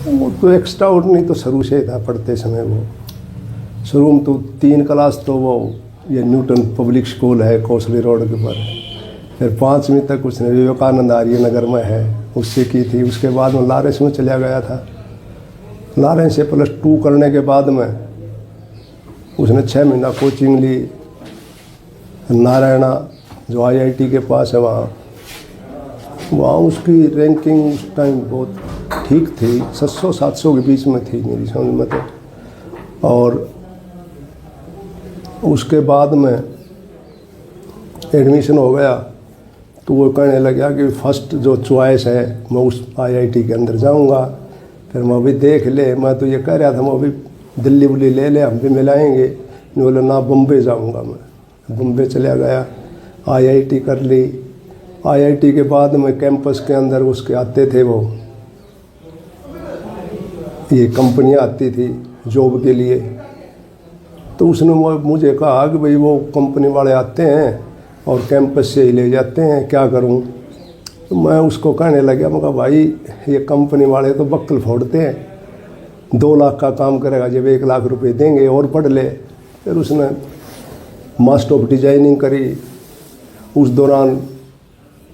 वो तो extra ordinary तो शुरू से ही था पढ़ते समय। वो शुरू में तो 3 क्लास तो वो ये न्यूटन पब्लिक स्कूल है कौशली रोड के ऊपर, फिर 5वीं तक उसने विवेकानंद आर्य नगर में है उससे की थी। उसके बाद में लॉरेंस में चला गया था। लॉरेंस से +2 करने के बाद में उसने 6 महीना कोचिंग ली नारायणा जो IIT के पास है वहाँ उसकी रैंकिंग उस टाइम बहुत ठीक थी, 700-700 के बीच में थी मेरी समझ में तो। और उसके बाद में एडमिशन हो गया तो वो कहने लगा कि फर्स्ट जो चॉइस है मैं उस IIT के अंदर जाऊंगा। फिर मैं अभी देख ले, मैं तो ये कह रहा था मैं अभी दिल्ली उल्ली ले ले हम भी मिलाएंगे। नहीं बोले ना बम्बे जाऊंगा। मैं बम्बे चला गया, IIT कर ली। IIT के बाद में कैंपस के अंदर उसके आते थे वो ये कंपनियां आती थी जॉब के लिए, तो उसने मुझे कहा कि भाई वो कंपनी वाले आते हैं और कैंपस से ही ले जाते हैं, क्या करूं। तो मैं उसको कहने लगा, मैं कहा भाई ये कंपनी वाले तो बक्कल फोड़ते हैं, 2 लाख का काम करेगा जब 1 लाख रुपए देंगे और पढ़ ले। फिर उसने मास्टर ऑफ डिजाइनिंग करी। उस दौरान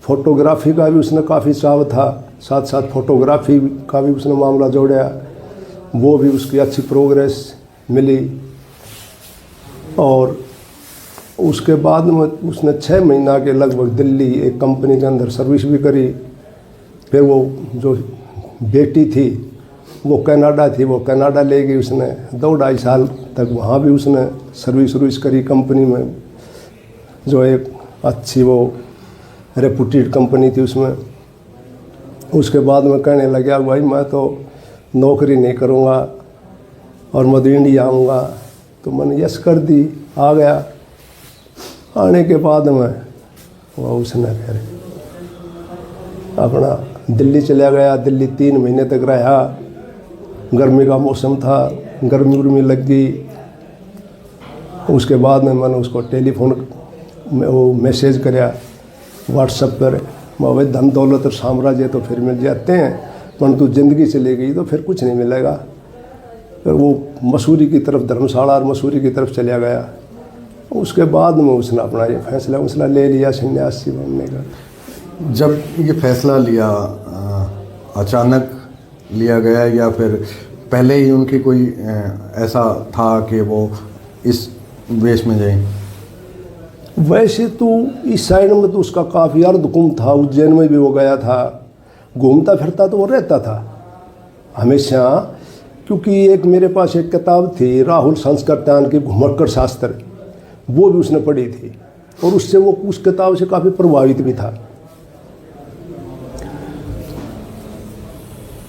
फोटोग्राफी का भी उसने काफ़ी चाव था, साथ साथ फोटोग्राफी का भी उसने मामला जोड़ा, वो भी उसकी अच्छी प्रोग्रेस मिली। और उसके बाद में उसने 6 महीना के लगभग दिल्ली एक कंपनी के अंदर सर्विस भी करी। फिर वो जो बेटी थी वो कनाडा थी, वो कनाडा ले गई उसने, 2-2.5 साल तक वहाँ भी उसने सर्विस करी कंपनी में, जो एक अच्छी वो रेपुटेड कंपनी थी उसमें। उसके बाद में कहने लगा भाई मैं तो नौकरी नहीं करूँगा और मैं तो इंडिया आऊँगा। तो मैंने यस कर दी, आ गया। आने के बाद में वो उसने फिर अपना दिल्ली चला गया। दिल्ली 3 महीने तक रहा। गर्मी का मौसम था, गर्मी लग गई। उसके बाद में मैंने उसको टेलीफोन में वो मैसेज कराया व्हाट्सएप पर, भाई धन दौलत और साम्राज्य तो फिर मिल जाते हैं परंतु ज़िंदगी चली गई तो फिर कुछ नहीं मिलेगा। फिर वो मसूरी की तरफ, धर्मशाला और मसूरी की तरफ चला गया। उसके बाद में उसने अपना ये फैसला ले लिया सन्यासी बनने का। जब ये फैसला लिया अचानक लिया गया या फिर पहले ही उनकी कोई ऐसा था कि वो इस वेश में जाए? वैसे तो इस साइड में तो उसका काफ़ी अर्धकुंभ था, उज्जैन में भी वो गया था, घूमता फिरता तो वो रहता था हमेशा। क्योंकि एक मेरे पास एक किताब थी राहुल संस्कृत्यान की घुमक्कड़ शास्त्र, वो भी उसने पढ़ी थी और उससे वो उस किताब से काफ़ी प्रभावित भी था।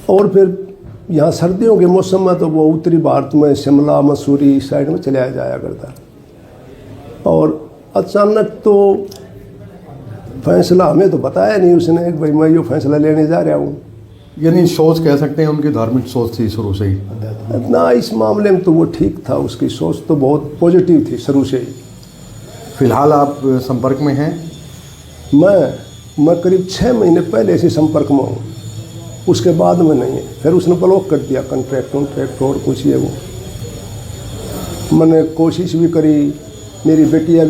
और फिर यहाँ सर्दियों के मौसम में तो वो उत्तरी भारत में शिमला मसूरी साइड में चला जाया करता। और अचानक तो फैसला हमें तो बताया नहीं उसने कि भाई मैं ये फैसला लेने जा रहा हूँ। यानी सोच कह सकते हैं उनकी धार्मिक सोच थी शुरू से ही ना, इस मामले में तो वो ठीक था, उसकी सोच तो बहुत पॉजिटिव थी शुरू से ही। फिलहाल आप संपर्क में हैं? मैं करीब 6 महीने पहले से संपर्क में हूँ, उसके बाद में नहीं है। फिर उसने ब्लॉक कर दिया कॉन्ट्रैक्ट और कुछ ये वो। मैंने कोशिश भी करी, मेरी बेटियाँ भी